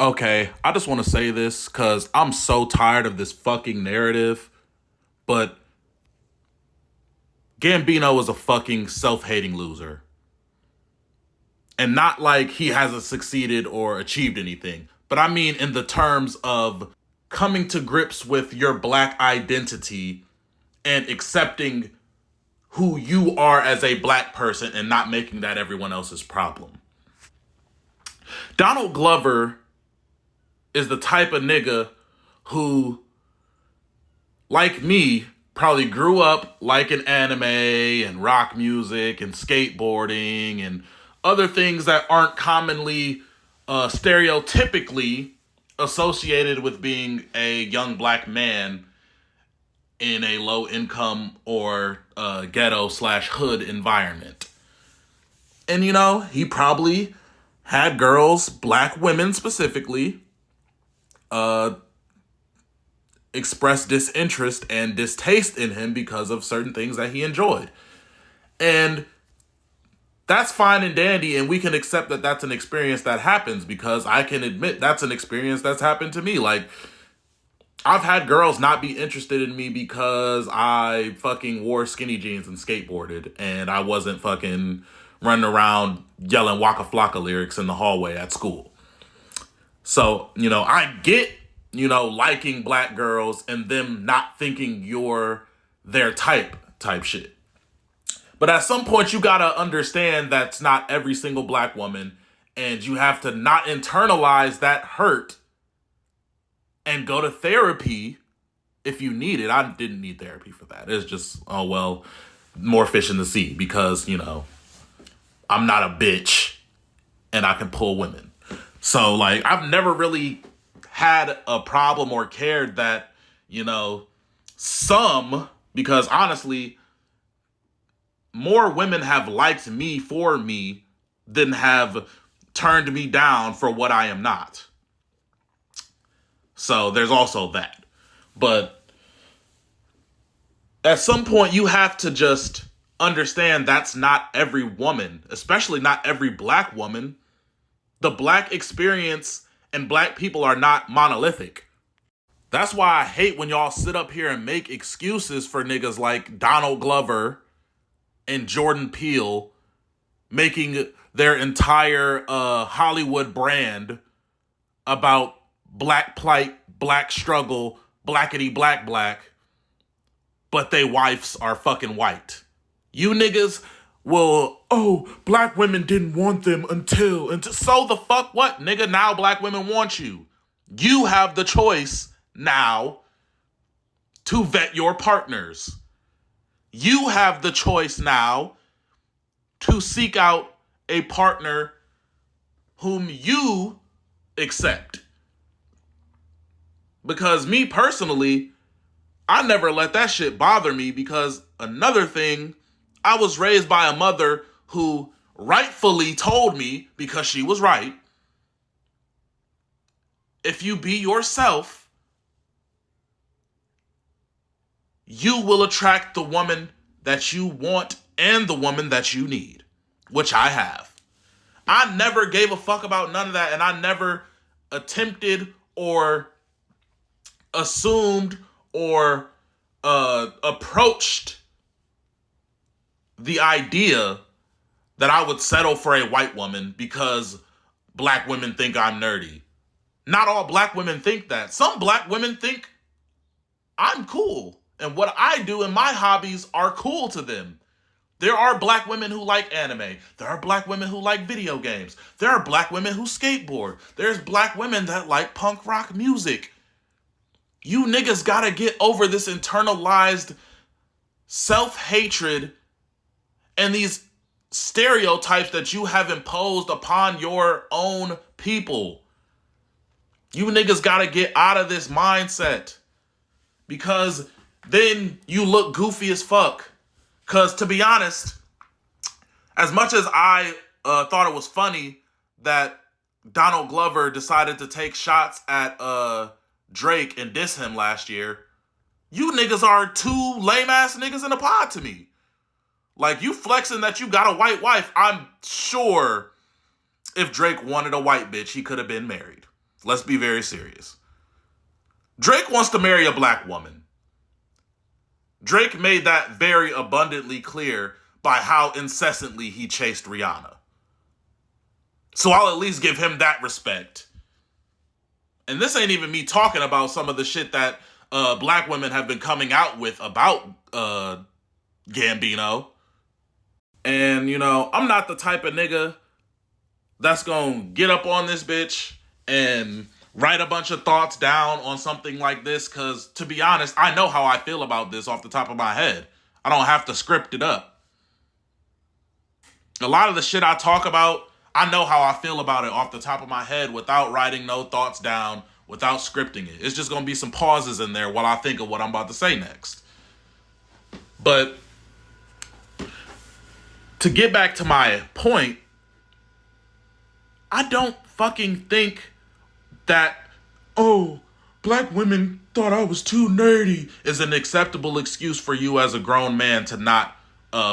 Okay, I just want to say this because I'm so tired of this fucking narrative, but Gambino is a fucking self-hating loser. And not like he hasn't succeeded or achieved anything, but I mean in the terms of coming to grips with your black identity and accepting who you are as a black person and not making that everyone else's problem. Donald Glover is the type of nigga who, like me, probably grew up liking anime and rock music and skateboarding and other things that aren't commonly stereotypically associated with being a young black man in a low income or ghetto slash hood environment. And he probably had girls, black women specifically, uh, express disinterest and distaste in him because of certain things that he enjoyed. And that's fine and dandy, and we can accept that that's an experience that happens because I can admit that's an experience that's happened to me. Like, I've had girls not be interested in me because I fucking wore skinny jeans and skateboarded, and I wasn't fucking running around yelling Waka Flocka lyrics in the hallway at school. So, I get, liking black girls and them not thinking you're their type shit. But at some point, you gotta understand that's not every single black woman, and you have to not internalize that hurt and go to therapy if you need it. I didn't need therapy for that. It's just, oh, well, more fish in the sea because, I'm not a bitch and I can pull women. So, like, I've never really had a problem or cared that, because honestly, more women have liked me for me than have turned me down for what I am not. So there's also that. But at some point, you have to just understand that's not every woman, especially not every black woman. The black experience and black people are not monolithic. That's why I hate when y'all sit up here and make excuses for niggas like Donald Glover and Jordan Peele making their entire Hollywood brand about black plight, black struggle, blackity black, but they wives are fucking white. You niggas will, black women didn't want them until, so the fuck what, nigga? Now black women want you. You have the choice now to vet your partners. You have the choice now to seek out a partner whom you accept. Because me personally, I never let that shit bother me because another thing, I was raised by a mother who rightfully told me, because she was right, if you be yourself, you will attract the woman that you want and the woman that you need, which I have. I never gave a fuck about none of that, and I never attempted or assumed or approached the idea that I would settle for a white woman because black women think I'm nerdy. Not all black women think that. Some black women think I'm cool, and what I do and my hobbies are cool to them. There are black women who like anime. There are black women who like video games. There are black women who skateboard. There's black women that like punk rock music. You niggas gotta get over this internalized self-hatred and these stereotypes that you have imposed upon your own people. You niggas gotta get out of this mindset. Because then you look goofy as fuck. Because to be honest, as much as I thought it was funny that Donald Glover decided to take shots at Drake and diss him last year, you niggas are two lame ass niggas in a pod to me. Like, you flexing that you got a white wife. I'm sure if Drake wanted a white bitch, he could have been married. Let's be very serious. Drake wants to marry a black woman. Drake made that very abundantly clear by how incessantly he chased Rihanna. So I'll at least give him that respect. And this ain't even me talking about some of the shit that black women have been coming out with about Gambino. And, you know, I'm not the type of nigga that's gonna get up on this bitch and write a bunch of thoughts down on something like this, because, to be honest, I know how I feel about this off the top of my head. I don't have to script it up. A lot of the shit I talk about, I know how I feel about it off the top of my head without writing no thoughts down, without scripting it. It's just gonna be some pauses in there while I think of what I'm about to say next. But to get back to my point, I don't fucking think that, oh, black women thought I was too nerdy is an acceptable excuse for you as a grown man to not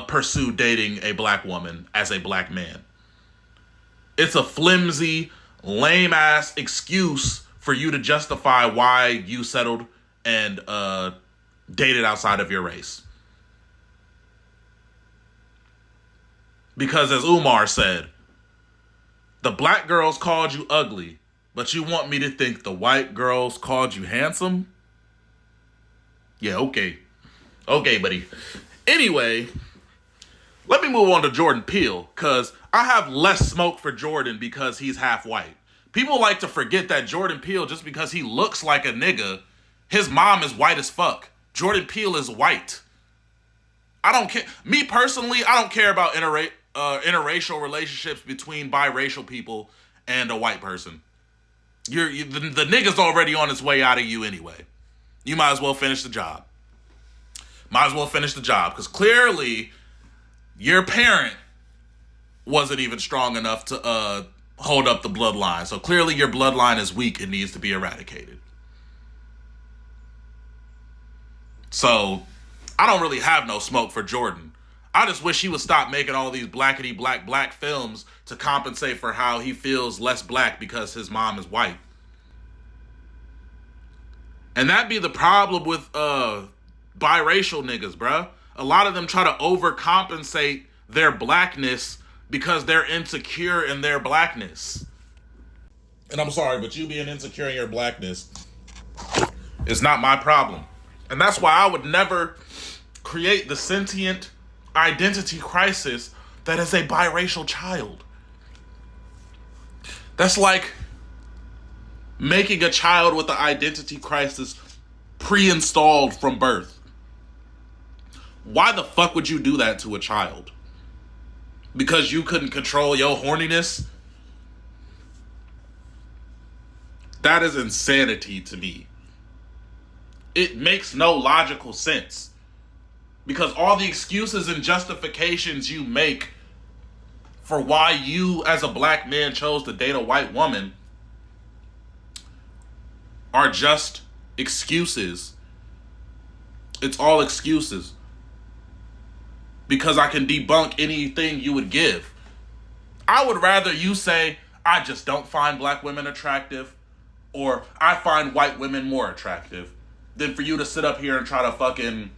pursue dating a black woman as a black man. It's a flimsy, lame-ass excuse for you to justify why you settled and dated outside of your race. Because as Umar said, the black girls called you ugly, but you want me to think the white girls called you handsome? Yeah, okay. Okay, buddy. Anyway, let me move on to Jordan Peele, because I have less smoke for Jordan because he's half white. People like to forget that Jordan Peele, just because he looks like a nigga, his mom is white as fuck. Jordan Peele is white. I don't care. Me personally, I don't care about interracial relationships between biracial people and a white person. The nigga's already on its way out of you anyway. You might as well finish the job. Might as well finish the job, because clearly your parent wasn't even strong enough to hold up the bloodline. So clearly your bloodline is weak and needs to be eradicated. So I don't really have no smoke for Jordan. I just wish he would stop making all these blackety black films to compensate for how he feels less black because his mom is white. And that be the problem with biracial niggas, bruh. A lot of them try to overcompensate their blackness because they're insecure in their blackness. And I'm sorry, but you being insecure in your blackness is not my problem. And that's why I would never create the sentient identity crisis that is a biracial child. That's like making a child with the identity crisis pre-installed from birth. Why the fuck would you do that to a child? Because you couldn't control your horniness? That is insanity to me. It makes no logical sense. Because all the excuses and justifications you make for why you as a black man chose to date a white woman are just excuses. It's all excuses. Because I can debunk anything you would give. I would rather you say, I just don't find black women attractive, or I find white women more attractive, than for you to sit up here and try to fucking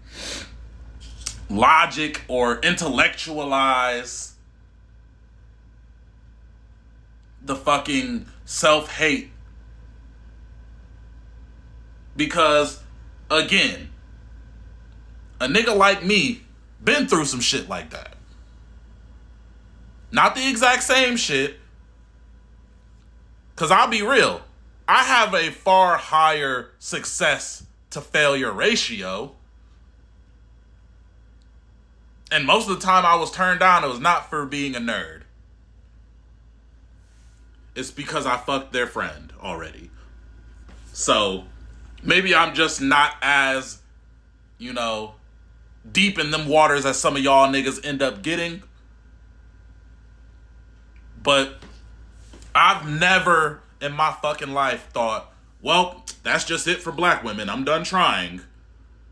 logic or intellectualize the fucking self-hate. Because, again, a nigga like me been through some shit like that. Not the exact same shit. Because I'll be real, I have a far higher success to failure ratio. And most of the time I was turned down, it was not for being a nerd. It's because I fucked their friend already. So maybe I'm just not as, deep in them waters as some of y'all niggas end up getting. But I've never in my fucking life thought, well, that's just it for black women. I'm done trying.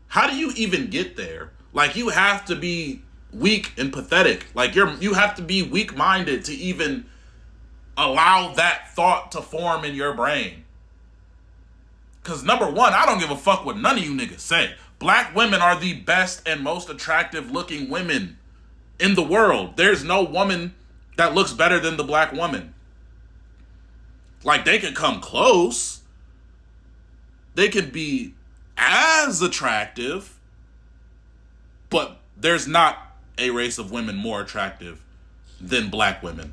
How do you even get there? Like, you have to be weak and pathetic. Like, you have to be weak-minded to even allow that thought to form in your brain. Because number one, I don't give a fuck what none of you niggas say. Black women are the best and most attractive looking women in the world. There's no woman that looks better than the black woman. Like, they can come close. They can be as attractive, but there's not a race of women more attractive than black women.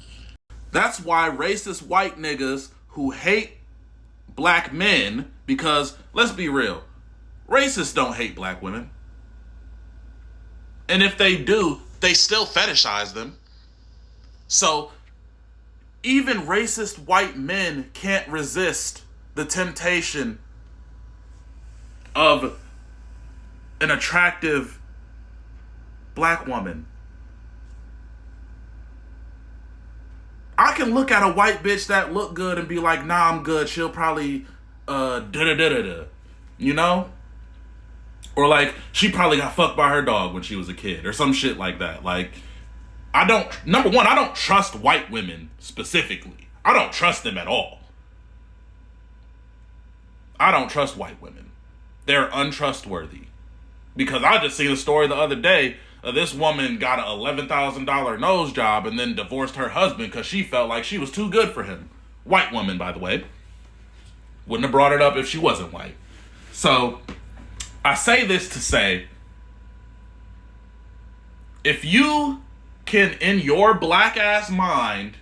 That's why racist white niggas who hate black men, because let's be real, racists don't hate black women. And if they do, they still fetishize them. So even racist white men can't resist the temptation of an attractive black woman. I can look at a white bitch that look good and be like, nah, I'm good. She'll probably da-da-da-da-da. You know? Or like, she probably got fucked by her dog when she was a kid. Or some shit like that. Like, number one, I don't trust white women specifically. I don't trust them at all. I don't trust white women. They're untrustworthy. Because I just seen a story the other day. This woman got an $11,000 nose job and then divorced her husband because she felt like she was too good for him. White woman, by the way. Wouldn't have brought it up if she wasn't white. So, I say this to say, if you can, in your black ass mind,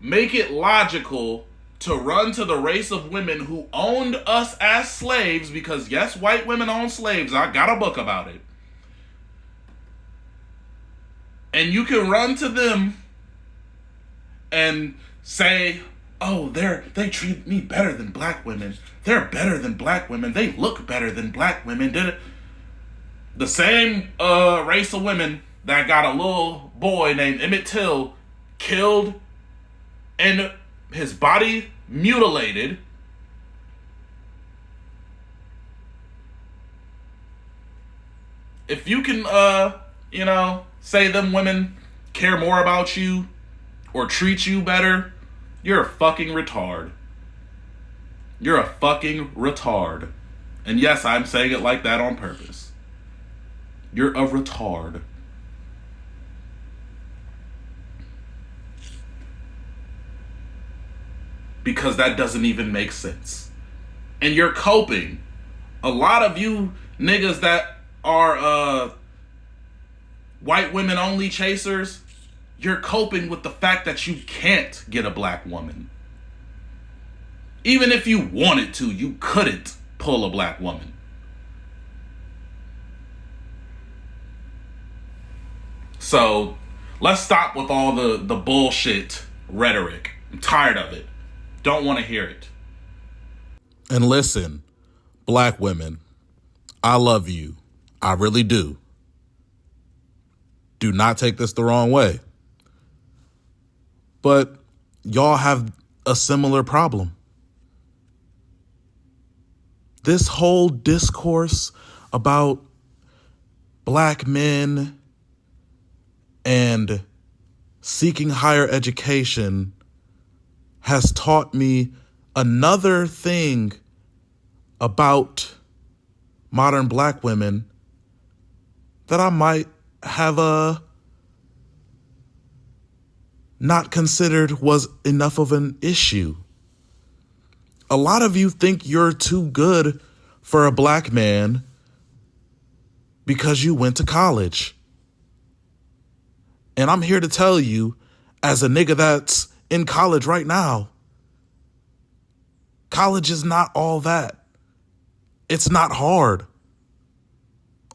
make it logical to run to the race of women who owned us as slaves, because yes, white women own slaves. I got a book about it. And you can run to them and say, oh, they treat me better than black women. They're better than black women. They look better than black women. The same race of women that got a little boy named Emmett Till killed and his body mutilated. If you can, say them women care more about you or treat you better, you're a fucking retard. You're a fucking retard. And yes, I'm saying it like that on purpose. You're a retard. Because that doesn't even make sense. And you're coping. A lot of you niggas that are white women only chasers, you're coping with the fact that you can't get a black woman. Even if you wanted to, you couldn't pull a black woman. So let's stop with all the bullshit rhetoric. I'm tired of it. Don't want to hear it. And listen, black women, I love you. I really do. Do not take this the wrong way. But y'all have a similar problem. This whole discourse about black men and seeking higher education has taught me another thing about modern black women that I might have not considered was enough of an issue. A lot of you think you're too good for a black man because you went to college. And I'm here to tell you, as a nigga that's in college right now, college is not all that. It's not hard.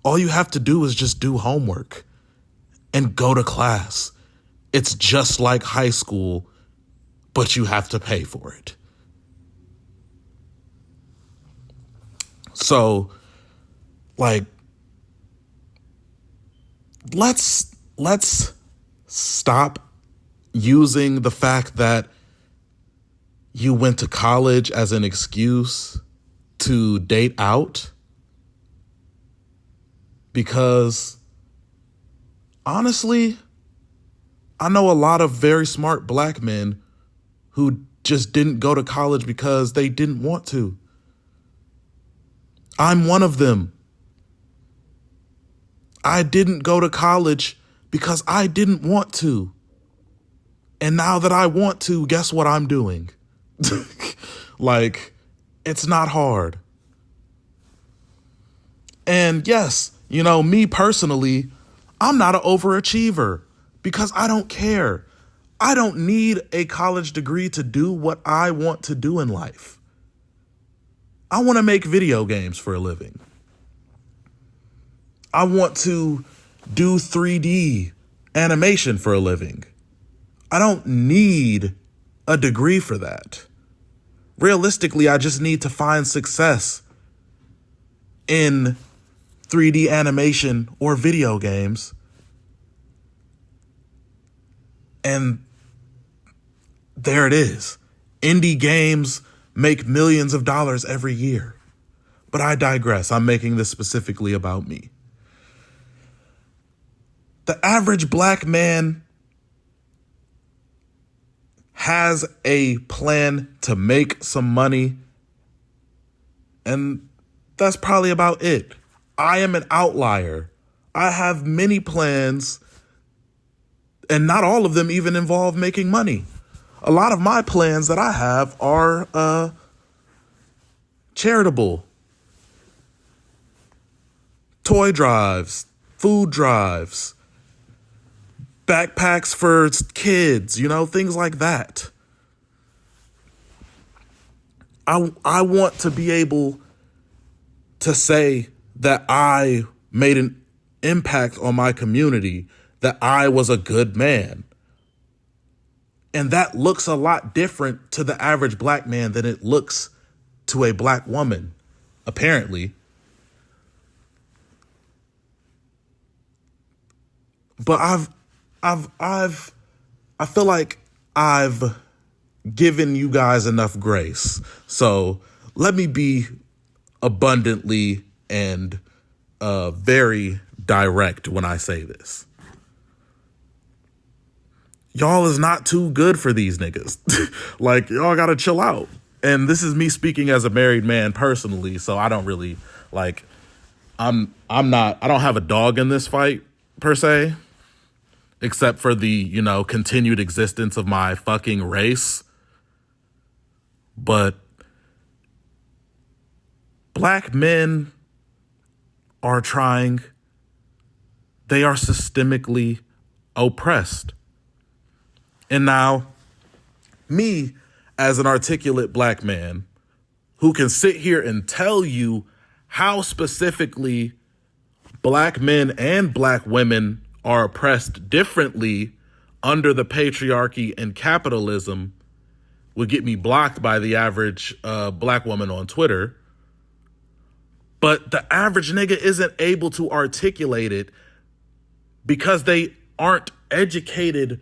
All you have to do is just do homework and go to class. It's just like high school, but you have to pay for it. So, like, let's stop using the fact that you went to college as an excuse to date out. Because honestly, I know a lot of very smart black men who just didn't go to college because they didn't want to. I'm one of them. I didn't go to college because I didn't want to. And now that I want to, guess what I'm doing? Like, it's not hard. And yes, me personally, I'm not an overachiever because I don't care. I don't need a college degree to do what I want to do in life. I want to make video games for a living. I want to do 3D animation for a living. I don't need a degree for that. Realistically, I just need to find success in 3D animation or video games. And there it is. Indie games make millions of dollars every year. But I digress. I'm making this specifically about me. The average black man has a plan to make some money, and that's probably about it. I am an outlier. I have many plans, and not all of them even involve making money. A lot of my plans that I have are charitable. Toy drives, food drives, backpacks for kids, things like that. I want to be able to say that I made an impact on my community, that I was a good man. And that looks a lot different to the average black man than it looks to a black woman, apparently. But I feel like I've given you guys enough grace. So let me be abundantly and very direct when I say this. Y'all is not too good for these niggas. Like, y'all gotta chill out. And this is me speaking as a married man personally, so I don't really I don't have a dog in this fight per se, except for the, continued existence of my fucking race. But black men are trying. They are systemically oppressed. And now, me, as an articulate black man who can sit here and tell you how specifically black men and black women are oppressed differently under the patriarchy and capitalism, would get me blocked by the average black woman on Twitter. But the average nigga isn't able to articulate it because they aren't educated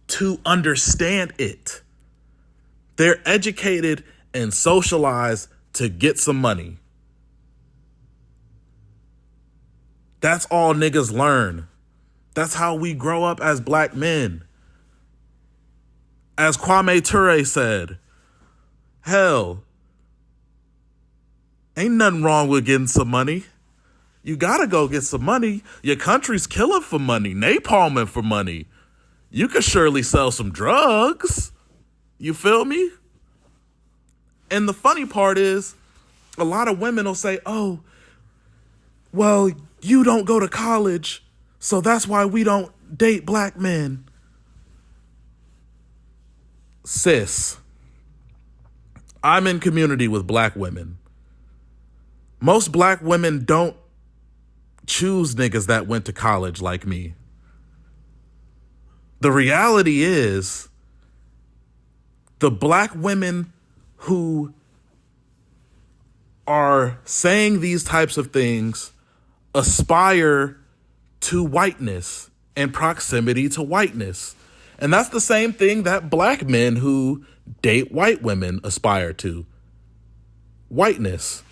to understand it. They're educated and socialized to get some money. That's all niggas learn. That's how we grow up as black men. As Kwame Ture said, hell, ain't nothing wrong with getting some money. You gotta go get some money. Your country's killing for money, napalming for money. You could surely sell some drugs. You feel me? And the funny part is, a lot of women will say, oh, well, you don't go to college, so that's why we don't date black men. Sis, I'm in community with black women. Most black women don't choose niggas that went to college like me. The reality is, the black women who are saying these types of things aspire to whiteness and proximity to whiteness. And that's the same thing that black men who date white women aspire to. Whiteness.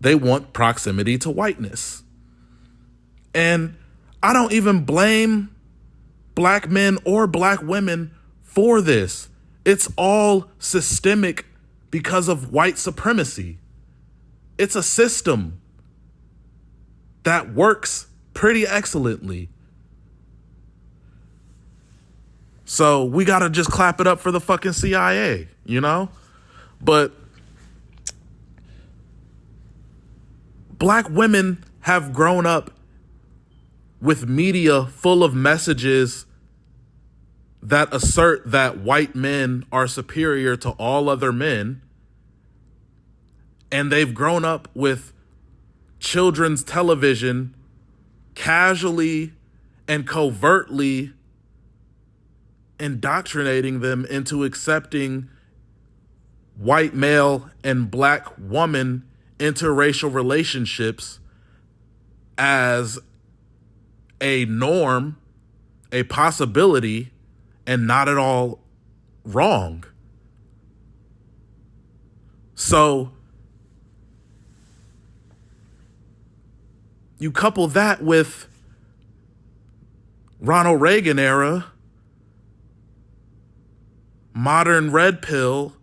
They want proximity to whiteness. And I don't even blame black men or black women for this. It's all systemic because of white supremacy. It's a system that works pretty excellently. So we gotta just clap it up for the fucking CIA, you know? But black women have grown up with media full of messages that assert that white men are superior to all other men. And they've grown up with children's television casually and covertly indoctrinating them into accepting white male and black woman interracial relationships as a norm, a possibility, and not at all wrong. So you couple that with Ronald Reagan era, modern red pill,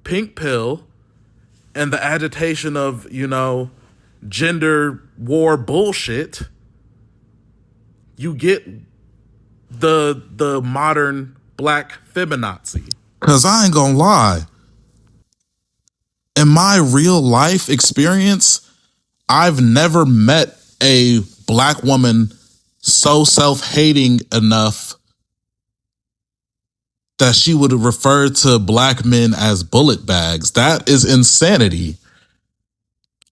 pink pill, and the agitation of, gender war bullshit, you get the modern black feminazi. Because I ain't gonna lie, in my real life experience, I've never met a black woman so self-hating enough that she would refer to black men as bullet bags. That is insanity.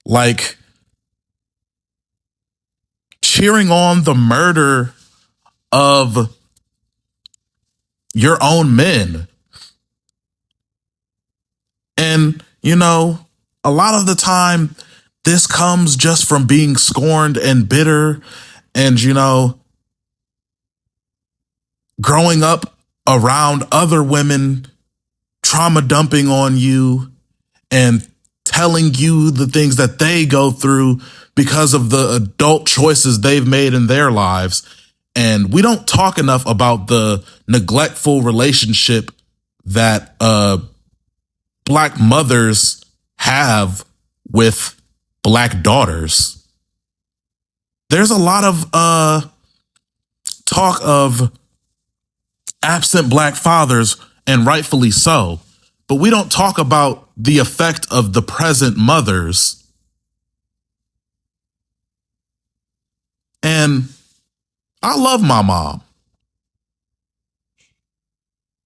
Like, cheering on the murder of your own men. And, a lot of the time, this comes just from being scorned and bitter and, growing up around other women trauma dumping on you and telling you the things that they go through because of the adult choices they've made in their lives. And we don't talk enough about the neglectful relationship that black mothers have with black daughters. There's a lot of talk of absent black fathers, and rightfully so, but we don't talk about the effect of the present mothers. And I love my mom.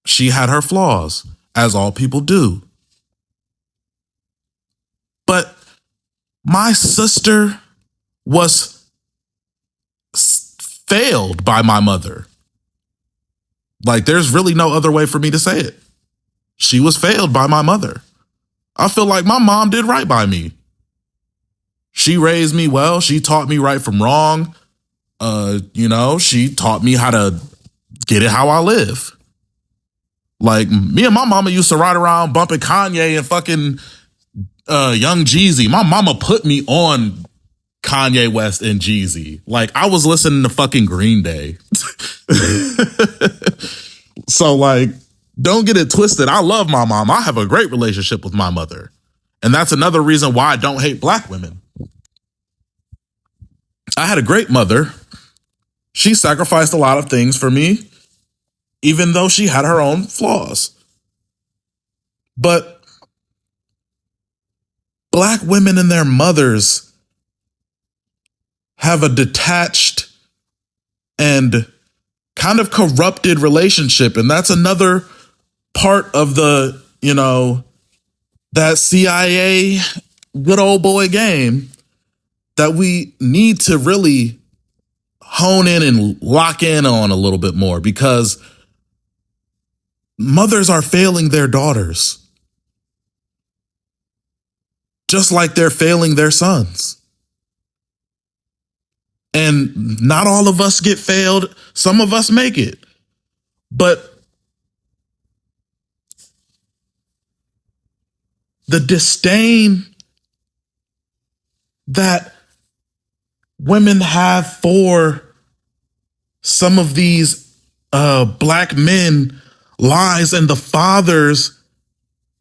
She had her flaws, as all people do. But my sister was failed by my mother. Like, there's really no other way for me to say it. She was failed by my mother. I feel like my mom did right by me. She raised me well. She taught me right from wrong. She taught me how to get it how I live. Like, me and my mama used to ride around bumping Kanye and fucking Young Jeezy. My mama put me on Kanye West and Jeezy. Like, I was listening to fucking Green Day. So, like, don't get it twisted. I love my mom. I have a great relationship with my mother. And that's another reason why I don't hate black women. I had a great mother. She sacrificed a lot of things for me, even though she had her own flaws. But black women and their mothers have a detached and kind of corrupted relationship. And that's another part of the, that CIA good old boy game that we need to really hone in and lock in on a little bit more, because mothers are failing their daughters just like they're failing their sons. And not all of us get failed. Some of us make it. But the disdain that women have for some of these black men lies and the fathers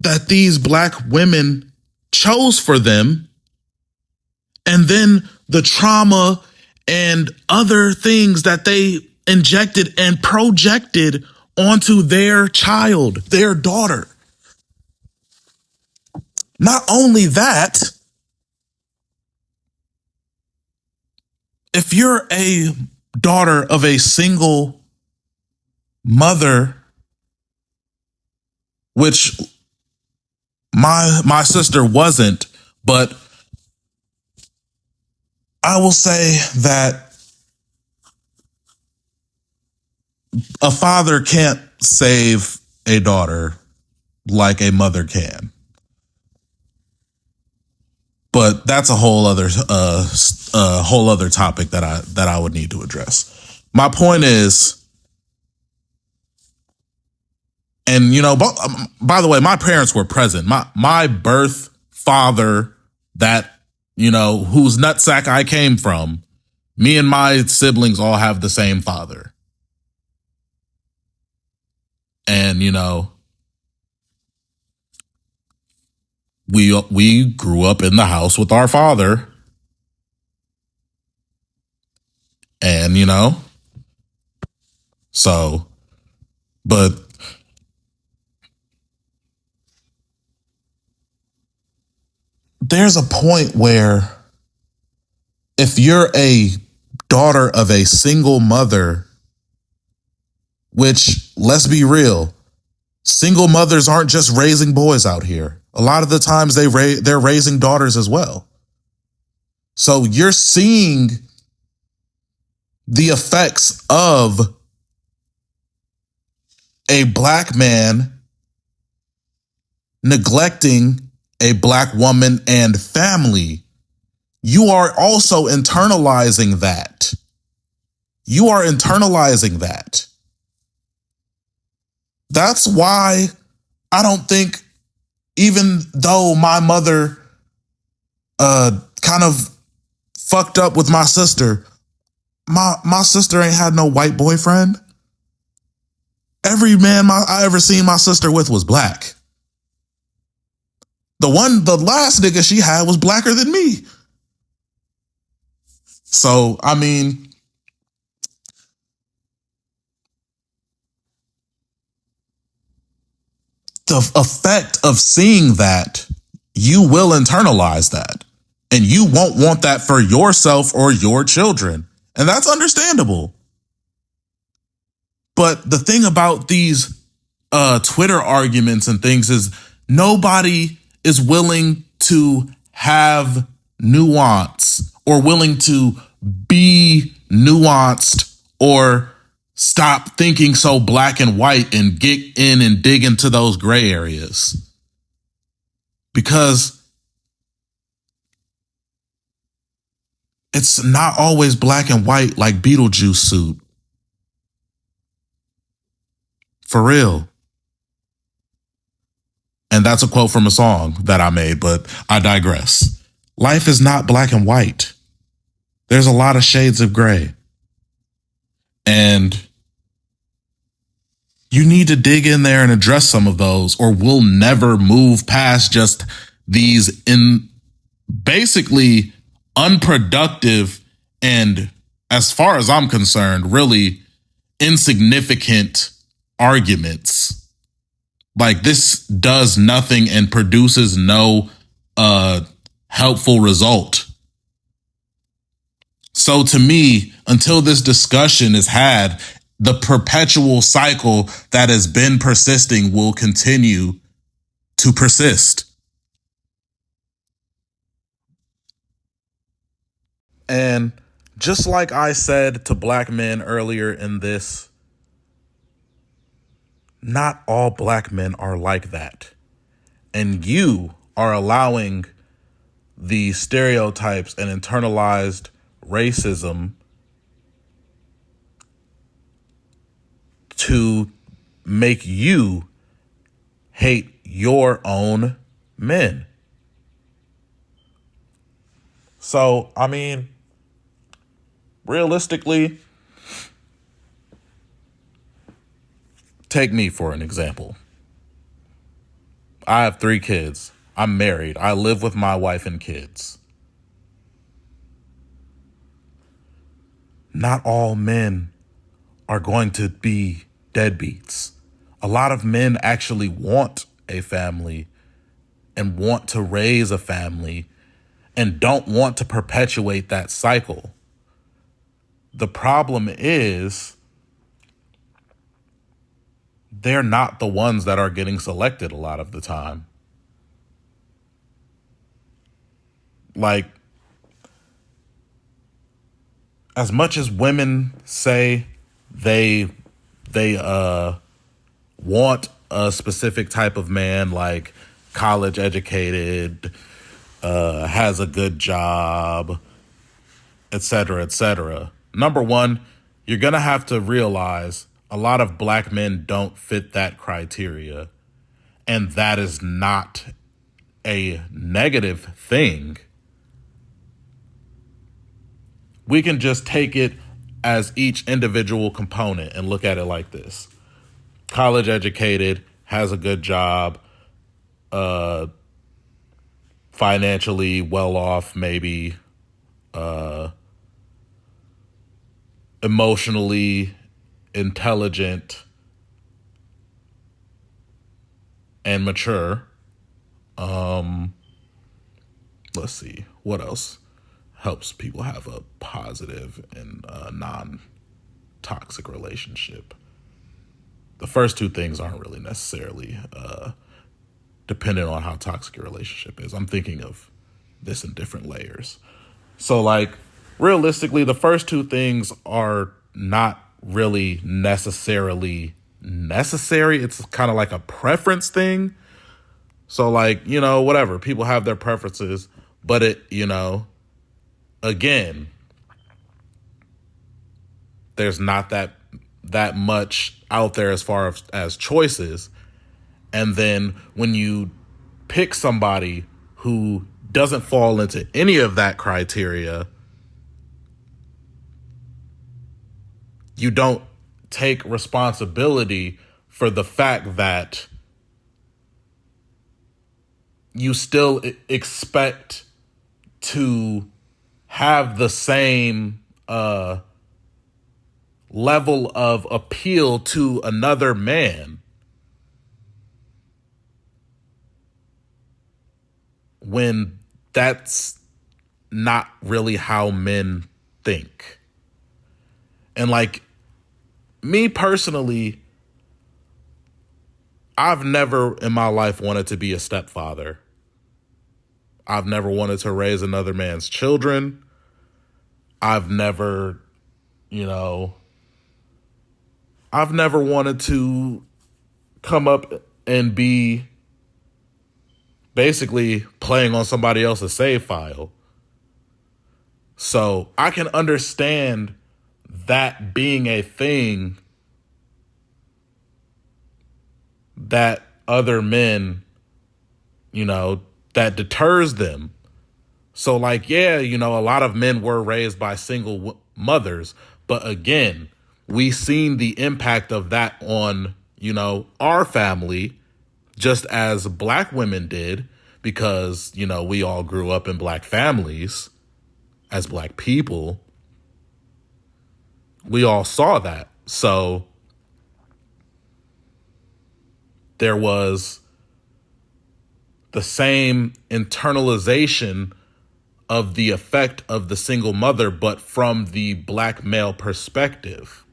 that these black women chose for them, and then the trauma and other things that they injected and projected onto their child, their daughter. Not only that, if you're a daughter of a single mother, which my sister wasn't, but I will say that a father can't save a daughter like a mother can. But that's a whole other topic that I would need to address. My point is, and you know, by the way, my parents were present. My birth father, that, you know, whose nutsack I came from, me and my siblings all have the same father. And, you know, we grew up in the house with our father. And, you know, so, but there's a point where if you're a daughter of a single mother, which, let's be real, single mothers aren't just raising boys out here. A lot of the times they're raising daughters as well. So you're seeing the effects of a black man neglecting a black woman and family. You are also internalizing that. You are internalizing that. That's why I don't think, even though my mother kind of fucked up with my sister, my sister ain't had no white boyfriend. Every man I ever seen my sister with was black. The last nigga she had was blacker than me. So, I mean, the effect of seeing that, you will internalize that. And you won't want that for yourself or your children. And that's understandable. But the thing about these Twitter arguments and things is nobody is willing to have nuance or willing to be nuanced or stop thinking so black and white and get in and dig into those gray areas. Because it's not always black and white like Beetlejuice suit. For real. And that's a quote from a song that I made, but I digress. Life is not black and white. There's a lot of shades of gray. And you need to dig in there and address some of those, or we'll never move past just these basically unproductive and, as far as I'm concerned, really insignificant arguments. Like, this does nothing and produces no helpful result. So to me, until this discussion is had, the perpetual cycle that has been persisting will continue to persist. And just like I said to black men earlier in this, not all black men are like that. And you are allowing the stereotypes and internalized racism to make you hate your own men. So, I mean, realistically, Take me for an example. I have 3 kids. I'm married. I live with my wife and kids. Not all men are going to be deadbeats. A lot of men actually want a family and want to raise a family and don't want to perpetuate that cycle. The problem is they're not the ones that are getting selected a lot of the time. Like, as much as women say they want a specific type of man, like college educated, has a good job, etc., etc. Number one, you're going to have to realize a lot of black men don't fit that criteria. And that is not a negative thing. We can just take it as each individual component and look at it like this. College educated, has a good job, financially well off, maybe, emotionally intelligent and mature. Let's see, what else helps people have a positive and non-toxic relationship? The first 2 things aren't really necessarily dependent on how toxic your relationship is. I'm thinking of this in different layers. So, like, realistically, the first 2 things are not really necessarily necessary. It's kind of like a preference thing. So, like, whatever. People have their preferences, but again, there's not that much out there as far as choices. And then when you pick somebody who doesn't fall into any of that criteria, you don't take responsibility for the fact that you still expect to have the same level of appeal to another man when that's not really how men think. And like, me personally, I've never in my life wanted to be a stepfather. I've never wanted to raise another man's children. I've never wanted to come up and be basically playing on somebody else's save file. So I can understand that being a thing that other men, that deters them. So like, yeah, a lot of men were raised by single mothers. But again, we seen the impact of that on, our family, just as black women did, because, we all grew up in black families as black people. We all saw that. So there was the same internalization of the effect of the single mother, but from the black male perspective.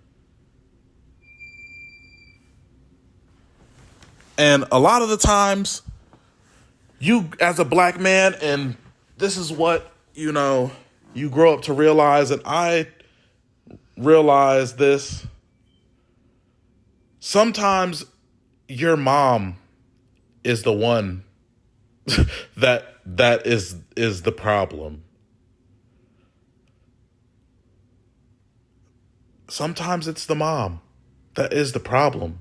And a lot of the times, you as a black man, and this is what, you grow up to realize, and I realize this, sometimes your mom is the one that is the problem. Sometimes it's the mom that is the problem.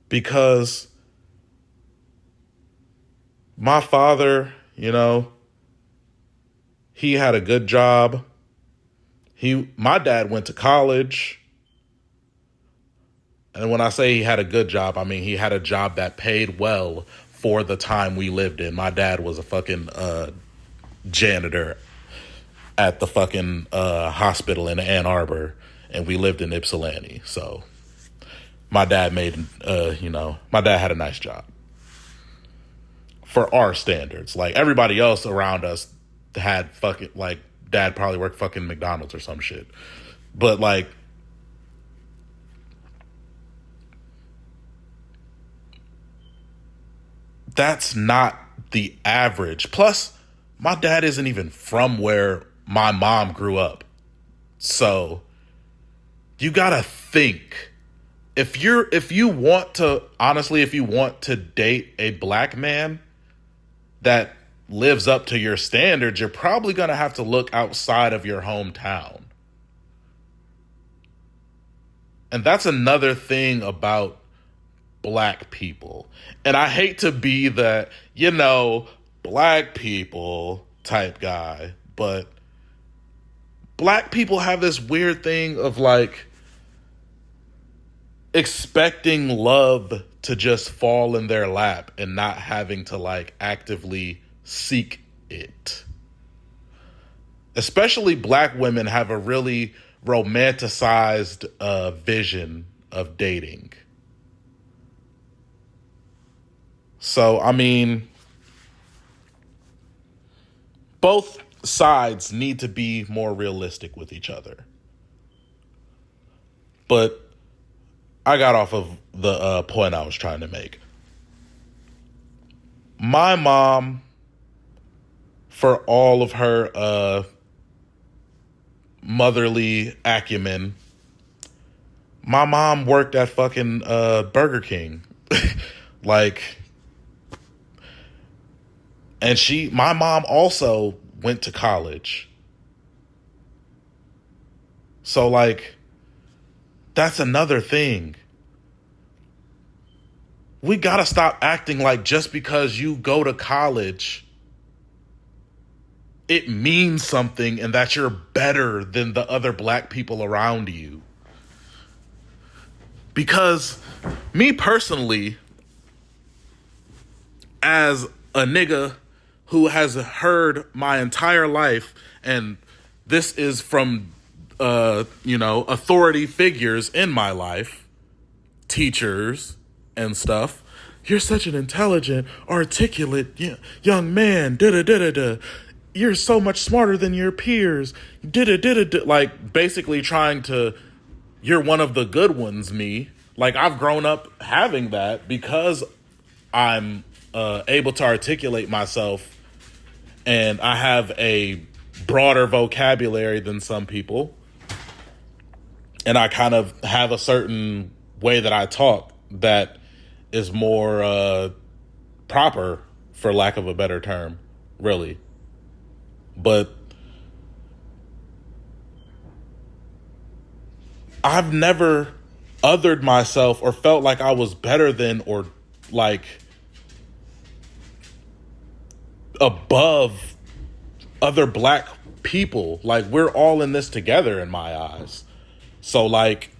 Because my father, he had a good job. My dad went to college. And when I say he had a good job, I mean he had a job that paid well for the time we lived in. My dad was a fucking janitor at the fucking hospital in Ann Arbor, and we lived in Ypsilanti. So my dad my dad had a nice job for our standards. Like everybody else around us had fucking, like, dad probably worked fucking McDonald's or some shit. But like, that's not the average. Plus, my dad isn't even from where my mom grew up. So you gotta think. If you want to date a black man that lives up to your standards, you're probably gonna have to look outside of your hometown. And that's another thing about black people. And I hate to be the, black people type guy, but black people have this weird thing of like expecting love to just fall in their lap and not having to like actively seek it. Especially black women have a really romanticized vision of dating. So, I mean, both sides need to be more realistic with each other. But I got off of the point I was trying to make. My mom, for all of her motherly acumen, my mom worked at fucking Burger King. And my mom also went to college. So, like, that's another thing. We gotta stop acting like just because you go to college, it means something and that you're better than the other black people around you. Because me personally, as a nigga who has heard my entire life, and this is from, authority figures in my life, teachers and stuff. You're such an intelligent, articulate young man. You're so much smarter than your peers. Like basically trying to, you're one of the good ones, me. Like I've grown up having that because I'm able to articulate myself and I have a broader vocabulary than some people. And I kind of have a certain way that I talk that is more proper, for lack of a better term, really. But I've never othered myself or felt like I was better than or like above other black people. Like we're all in this together in my eyes. So like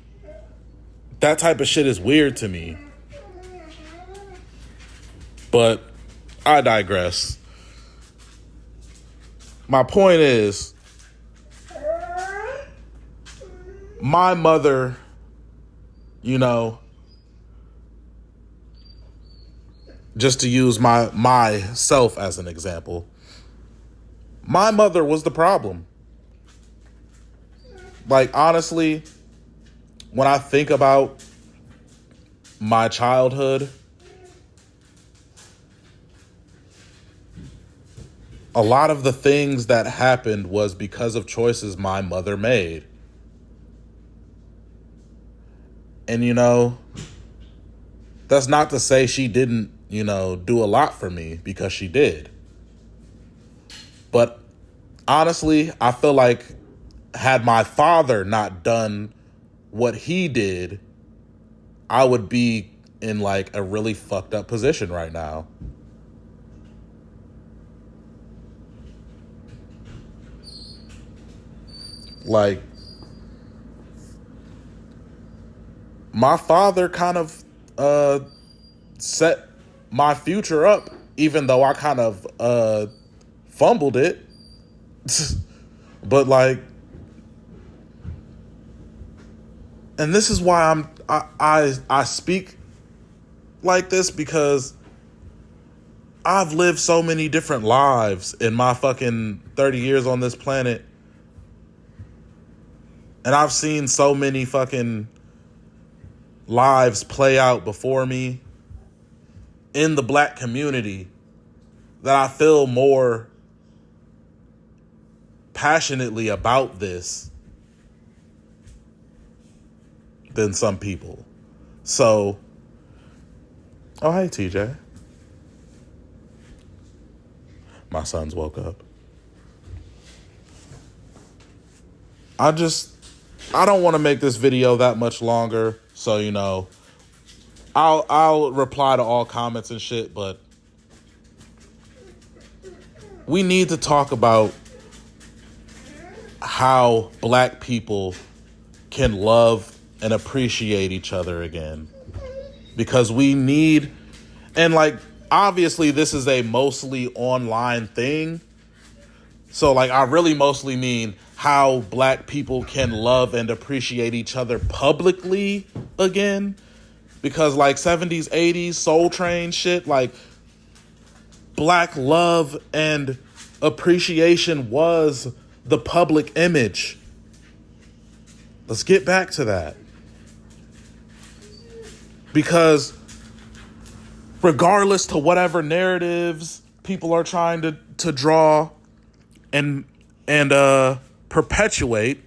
that type of shit is weird to me. But I digress. My point is, my mother, just to use myself as an example, my mother was the problem. Like, honestly, when I think about my childhood, a lot of the things that happened was because of choices my mother made. And, that's not to say she didn't, do a lot for me, because she did. But honestly, I feel like had my father not done what he did, I would be in like a really fucked up position right now. Like, my father kind of set my future up, even though I kind of fumbled it. But like, and this is why I speak like this, because I've lived so many different lives in my fucking 30 years on this planet. And I've seen so many fucking lives play out before me in the black community that I feel more passionately about this than some people. So, oh, hey, TJ. My sons woke up. I don't want to make this video that much longer. So, you know, I'll reply to all comments and shit, but we need to talk about how black people can love and appreciate each other again. Because we need, and like, obviously this is a mostly online thing. So like, I really mostly mean how black people can love and appreciate each other publicly again. Because like 70s, 80s, Soul Train shit, like black love and appreciation was the public image. Let's get back to that. Because regardless to whatever narratives people are trying to draw and perpetuate,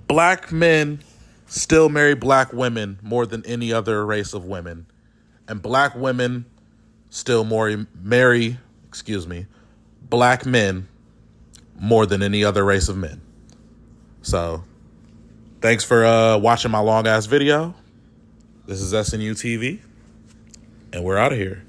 black men still marry black women more than any other race of women. And black women still marry black men more than any other race of men. So, thanks for watching my long-ass video. This is SNU TV, and we're out of here.